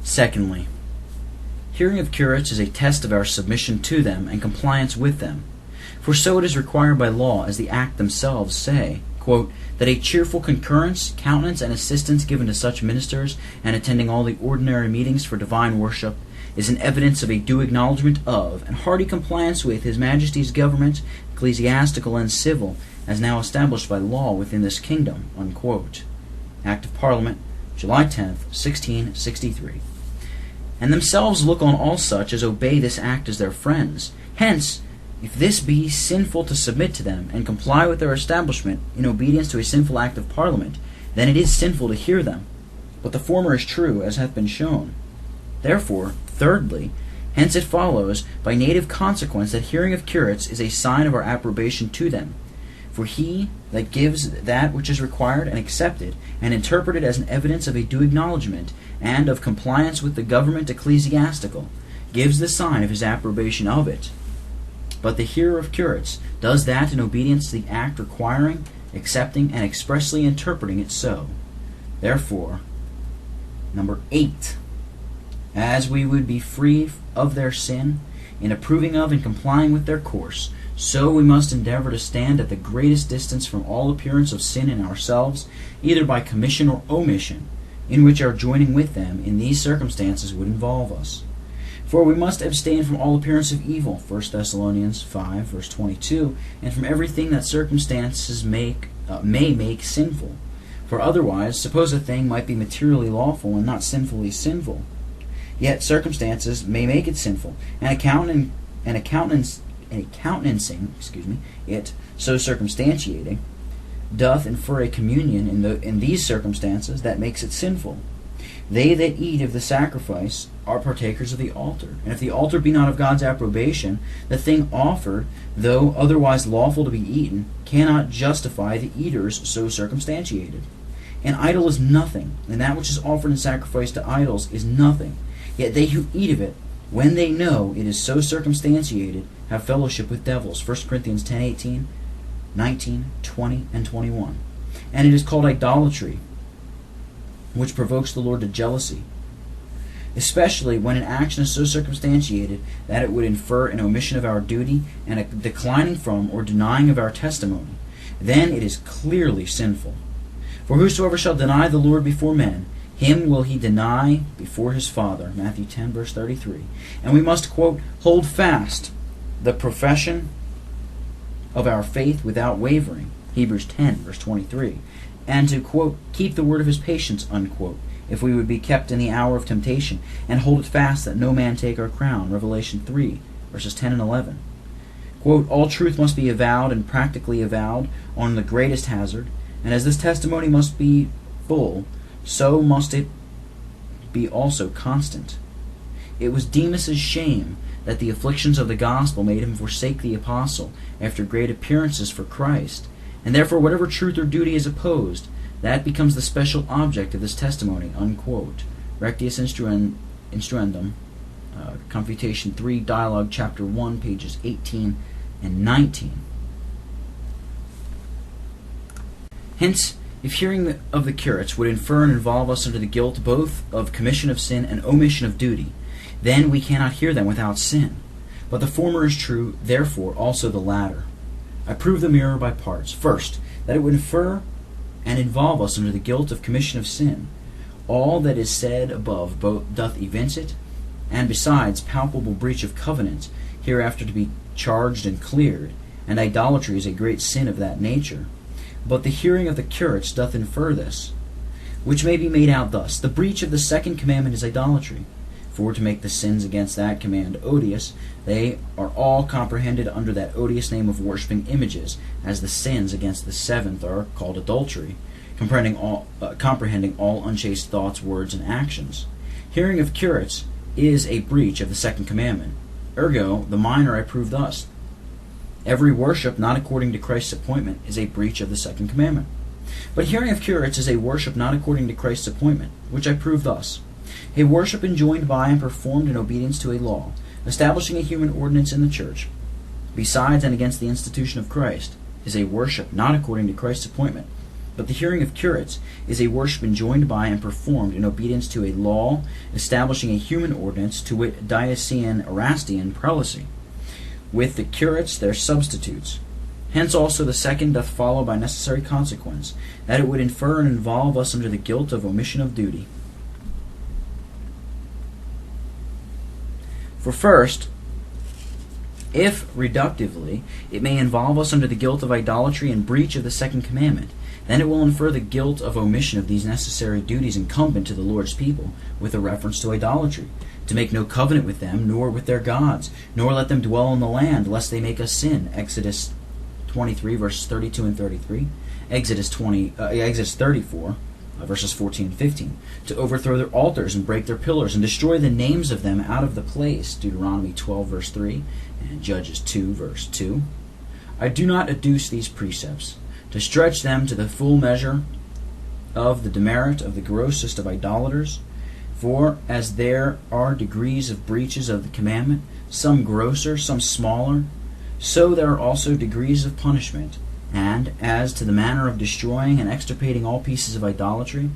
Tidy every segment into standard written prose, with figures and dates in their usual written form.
Secondly, hearing of curates is a test of our submission to them and compliance with them. For so it is required by law, as the act themselves say, quote, that a cheerful concurrence, countenance, and assistance given to such ministers, and attending all the ordinary meetings for divine worship, is an evidence of a due acknowledgment of, and hearty compliance with, His Majesty's government, ecclesiastical and civil, as now established by law within this kingdom, unquote. Act of Parliament, July 10th, 1663. And themselves look on all such as obey this act as their friends. Hence, if this be sinful to submit to them, and comply with their establishment in obedience to a sinful act of Parliament, then it is sinful to hear them. But the former is true, as hath been shown. Therefore, thirdly, hence it follows by native consequence that hearing of curates is a sign of our approbation to them. For he that gives that which is required and accepted, and interpreted as an evidence of a due acknowledgment, and of compliance with the government ecclesiastical, gives the sign of his approbation of it. But the hearer of curates does that in obedience to the act requiring, accepting, and expressly interpreting it so. Therefore, number 8, as we would be free of their sin, in approving of and complying with their course, so we must endeavor to stand at the greatest distance from all appearance of sin in ourselves, either by commission or omission, in which our joining with them in these circumstances would involve us. For we must abstain from all appearance of evil, 1 Thessalonians 5, verse 22, and from everything that circumstances may make sinful. For otherwise, suppose a thing might be materially lawful and not sinfully sinful. Yet circumstances may make it sinful, and countenancing it, so circumstantiating, doth infer a communion in these circumstances that makes it sinful. They that eat of the sacrifice are partakers of the altar. And if the altar be not of God's approbation, the thing offered, though otherwise lawful to be eaten, cannot justify the eaters so circumstantiated. An idol is nothing, and that which is offered in sacrifice to idols is nothing. Yet they who eat of it, when they know it is so circumstantiated, have fellowship with devils. 1 Corinthians 10:18, 19, 20, and 21. And it is called idolatry, which provokes the Lord to jealousy, especially when an action is so circumstantiated that it would infer an omission of our duty and a declining from or denying of our testimony. Then it is clearly sinful. For whosoever shall deny the Lord before men, him will he deny before his Father. Matthew 10, verse 33. And we must, quote, hold fast the profession of our faith without wavering. Hebrews 10, verse 23. And to, quote, keep the word of his patience, unquote, if we would be kept in the hour of temptation, and hold it fast that no man take our crown. Revelation 3, verses 10 and 11. Quote, all truth must be avowed and practically avowed on the greatest hazard, and as this testimony must be full, so must it be also constant. It was Demas's shame that the afflictions of the gospel made him forsake the apostle after great appearances for Christ, and therefore whatever truth or duty is opposed, that becomes the special object of this testimony, unquote. Rectius Instruendum, Confutation 3, Dialogue, Chapter 1, pages 18 and 19. Hence, if hearing of the curates would infer and involve us under the guilt both of commission of sin and omission of duty, then we cannot hear them without sin. But the former is true, therefore also the latter. I prove the mirror by parts. First, that it would infer and involve us under the guilt of commission of sin. All that is said above both doth evince it, and besides palpable breach of covenant, hereafter to be charged and cleared, and idolatry is a great sin of that nature. But the hearing of the curates doth infer this, which may be made out thus. The breach of the second commandment is idolatry. For to make the sins against that command odious, they are all comprehended under that odious name of worshipping images, as the sins against the seventh are called adultery, comprehending all unchaste thoughts, words, and actions. Hearing of curates is a breach of the second commandment. Ergo, the minor I prove thus. Every worship not according to Christ's appointment is a breach of the second commandment. But hearing of curates is a worship not according to Christ's appointment, which I prove thus. A worship enjoined by and performed in obedience to a law, establishing a human ordinance in the church, besides and against the institution of Christ, is a worship not according to Christ's appointment, But the hearing of curates is a worship enjoined by and performed in obedience to a law establishing a human ordinance, to wit, diocesan Erastian prelacy, with the curates their substitutes. Hence also the second doth follow by necessary consequence, that it would infer and involve us under the guilt of omission of duty. For first, if reductively it may involve us under the guilt of idolatry and breach of the second commandment, then it will infer the guilt of omission of these necessary duties incumbent to the Lord's people, with a reference to idolatry, to make no covenant with them, nor with their gods, nor let them dwell in the land, lest they make us sin. Exodus 23, verses 32 and 33. Exodus 34, verses 14 and 15. To overthrow their altars and break their pillars, and destroy the names of them out of the place. Deuteronomy 12, verse 3, and Judges 2, verse 2. I do not adduce these precepts to stretch them to the full measure of the demerit of the grossest of idolaters, for as there are degrees of breaches of the commandment, some grosser, some smaller, so there are also degrees of punishment. And as to the manner of destroying and extirpating all pieces of idolatry,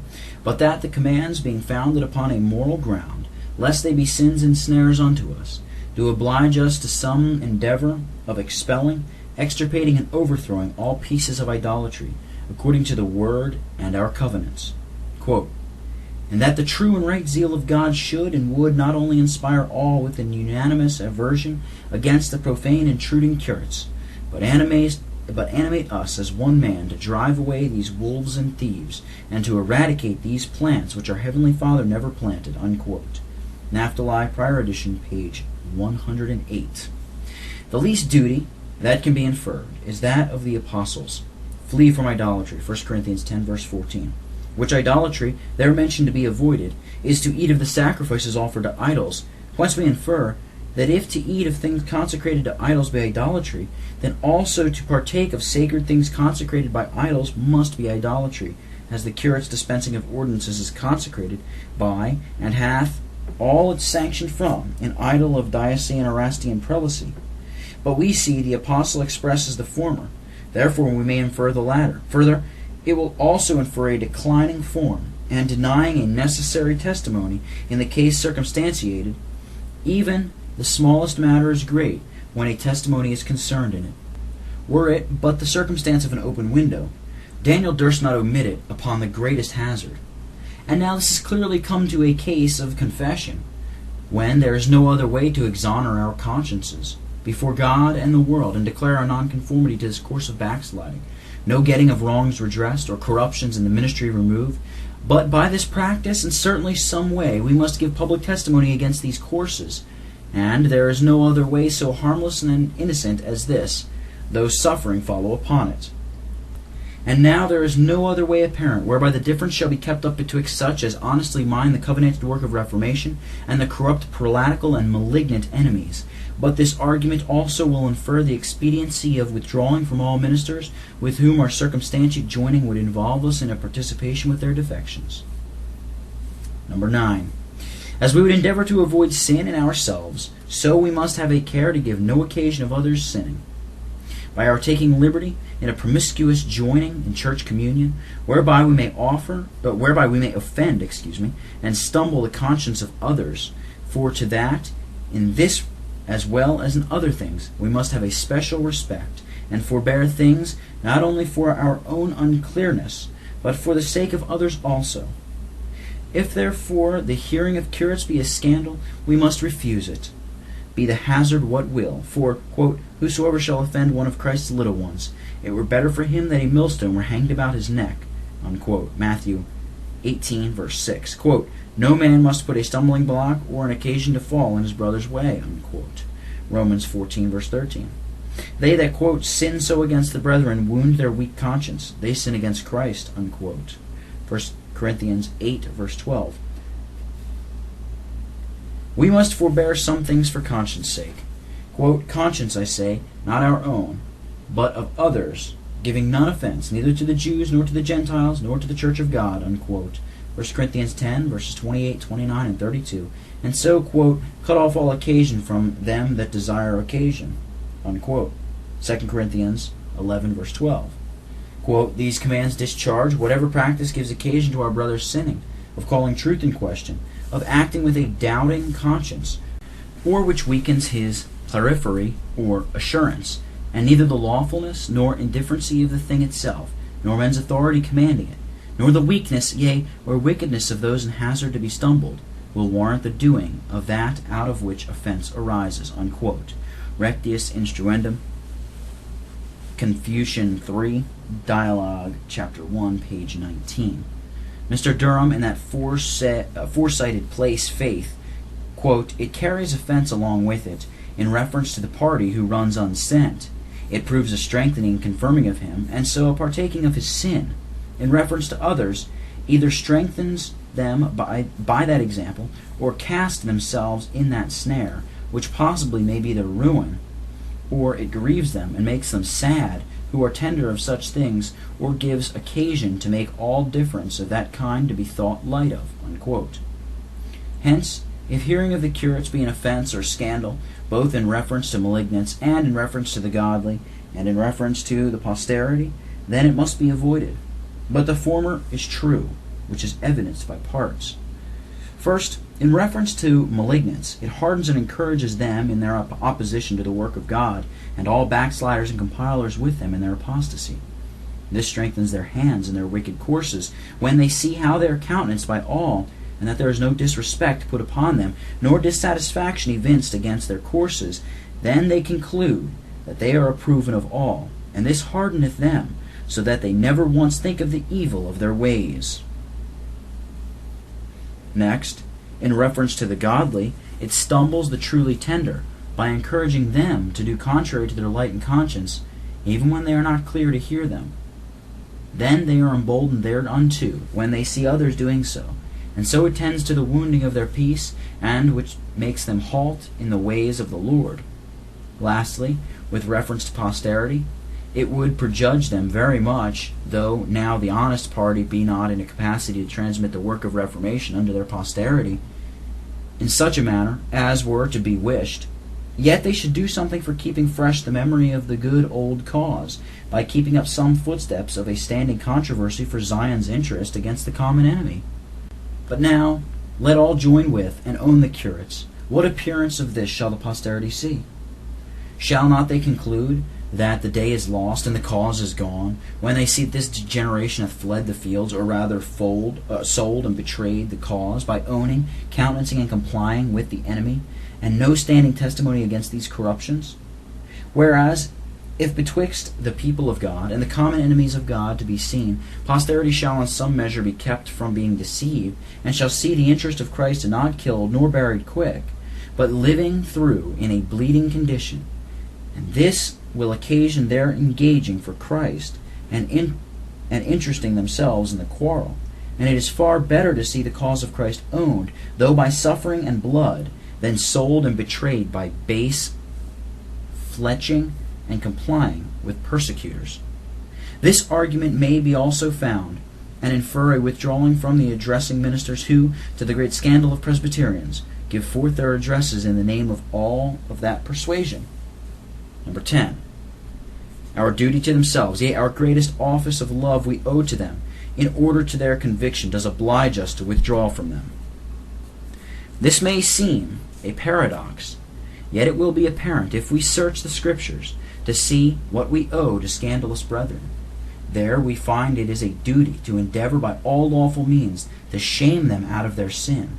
but that the commands, being founded upon a moral ground, lest they be sins and snares unto us, do oblige us to some endeavor of expelling, extirpating, and overthrowing all pieces of idolatry, according to the word and our covenants. Quote, and that the true and right zeal of God should and would not only inspire all with an unanimous aversion against the profane intruding curates, but animate us as one man to drive away these wolves and thieves, and to eradicate these plants which our Heavenly Father never planted. Unquote. Naphtali, Prior Edition, page 108. The least duty that can be inferred is that of the apostles. Flee from idolatry, 1 Corinthians 10, verse 14. Which idolatry, there mentioned to be avoided, is to eat of the sacrifices offered to idols, whence we infer that if to eat of things consecrated to idols be idolatry, then also to partake of sacred things consecrated by idols must be idolatry, as the curate's dispensing of ordinances is consecrated by, and hath all its sanction from, an idol of diocesan Erastian prelacy. But we see the apostle expresses the former, therefore we may infer the latter. Further, it will also infer a declining form, and denying a necessary testimony in the case circumstantiated. Even the smallest matter is great when a testimony is concerned in it. Were it but the circumstance of an open window, Daniel durst not omit it upon the greatest hazard. And now this has clearly come to a case of confession, when there is no other way to exonerate our consciences before God and the world, and declare our nonconformity to this course of backsliding, no getting of wrongs redressed, or corruptions in the ministry removed. But by this practice, and certainly some way, we must give public testimony against these courses. And there is no other way so harmless and innocent as this, though suffering follow upon it. And now there is no other way apparent, whereby the difference shall be kept up betwixt such as honestly mind the covenanted work of reformation, and the corrupt prelatical and malignant enemies. But this argument also will infer the expediency of withdrawing from all ministers, with whom our circumstantiate joining would involve us in a participation with their defections. Number 9. As we would endeavor to avoid sin in ourselves, so we must have a care to give no occasion of others sinning, by our taking liberty in a promiscuous joining in church communion, whereby we may offend, and stumble the conscience of others. For to that, in this as well as in other things, we must have a special respect, and forbear things not only for our own unclearness, but for the sake of others also. If therefore the hearing of curates be a scandal, we must refuse it, be the hazard what will. For, quote, whosoever shall offend one of Christ's little ones, it were better for him that a millstone were hanged about his neck. Unquote. Matthew 18, verse 6. Quote, no man must put a stumbling block or an occasion to fall in his brother's way. Unquote. Romans 14, verse 13. They that, quote, sin so against the brethren wound their weak conscience. They sin against Christ. Unquote. 1 Corinthians 8, verse 12. We must forbear some things for conscience' sake. Quote, conscience, I say, not our own, but of others, giving none offense, neither to the Jews, nor to the Gentiles, nor to the church of God. Unquote. 1 Corinthians 10, verses 28, 29, and 32. And so, quote, cut off all occasion from them that desire occasion. Unquote. 2 Corinthians 11, verse 12. Quote, "These commands discharge whatever practice gives occasion to our brother's sinning, of calling truth in question, of acting with a doubting conscience, or which weakens his periphery or assurance, and neither the lawfulness nor indifferency of the thing itself, nor men's authority commanding it, nor the weakness, yea, or wickedness of those in hazard to be stumbled, will warrant the doing of that out of which offense arises." Unquote. Rectius Instruendum, Confucian 3, Dialogue, Chapter 1, page 19. Mr. Durham, in that foresighted place faith, quote, "It carries offense along with it, in reference to the party who runs unsent. It proves a strengthening and confirming of him, and so a partaking of his sin. In reference to others, either strengthens them by that example, or cast themselves in that snare, which possibly may be their ruin, or it grieves them and makes them sad, who are tender of such things, or gives occasion to make all difference of that kind to be thought light of." Unquote. Hence, if hearing of the curates be an offense or scandal, both in reference to malignants and in reference to the godly, and in reference to the posterity, then it must be avoided. But the former is true, which is evidenced by parts. First, in reference to malignants, it hardens and encourages them in their opposition to the work of God, and all backsliders and compilers with them in their apostasy. This strengthens their hands in their wicked courses, when they see how they are countenanced by all, and that there is no disrespect put upon them, nor dissatisfaction evinced against their courses. Then they conclude that they are approven of all, and this hardeneth them, so that they never once think of the evil of their ways. Next, in reference to the godly, it stumbles the truly tender, by encouraging them to do contrary to their light and conscience, even when they are not clear to hear them. Then they are emboldened thereunto, when they see others doing so, and so it tends to the wounding of their peace, and which makes them halt in the ways of the Lord. Lastly, with reference to posterity, it would prejudge them very much, though now the honest party be not in a capacity to transmit the work of reformation unto their posterity, in such a manner as were to be wished. Yet they should do something for keeping fresh the memory of the good old cause, by keeping up some footsteps of a standing controversy for Zion's interest against the common enemy. But now, let all join with and own the curates. What appearance of this shall the posterity see? Shall not they conclude that the day is lost and the cause is gone, when they see this generation hath fled the fields, or rather sold and betrayed the cause, by owning, countenancing, and complying with the enemy, and no standing testimony against these corruptions? Whereas, if betwixt the people of God and the common enemies of God to be seen, posterity shall in some measure be kept from being deceived, and shall see the interest of Christ not killed nor buried quick, but living through in a bleeding condition, and this will occasion their engaging for Christ, and interesting themselves in the quarrel. And it is far better to see the cause of Christ owned, though by suffering and blood, than sold and betrayed by base fletching and complying with persecutors. This argument may be also found, and infer a withdrawing from the addressing ministers who, to the great scandal of Presbyterians, give forth their addresses in the name of all of that persuasion. Number 10. Our duty to themselves, yea, our greatest office of love we owe to them, in order to their conviction, does oblige us to withdraw from them. This may seem a paradox, yet it will be apparent if we search the Scriptures to see what we owe to scandalous brethren. There we find it is a duty to endeavor by all lawful means to shame them out of their sin,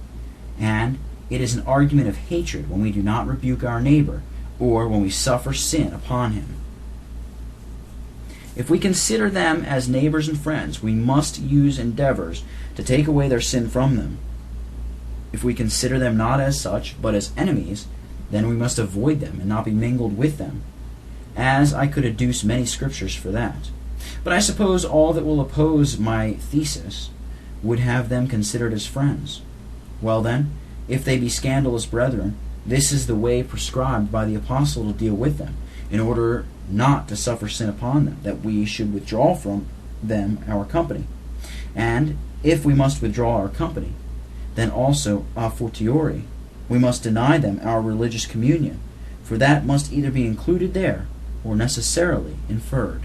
and it is an argument of hatred when we do not rebuke our neighbor, or when we suffer sin upon him. If we consider them as neighbors and friends, we must use endeavors to take away their sin from them. If we consider them not as such, but as enemies, then we must avoid them and not be mingled with them, as I could adduce many scriptures for that. But I suppose all that will oppose my thesis would have them considered as friends. Well then, if they be scandalous brethren, this is the way prescribed by the apostle to deal with them, in order not to suffer sin upon them, that we should withdraw from them our company. And if we must withdraw our company, then also a fortiori we must deny them our religious communion, for that must either be included there or necessarily inferred.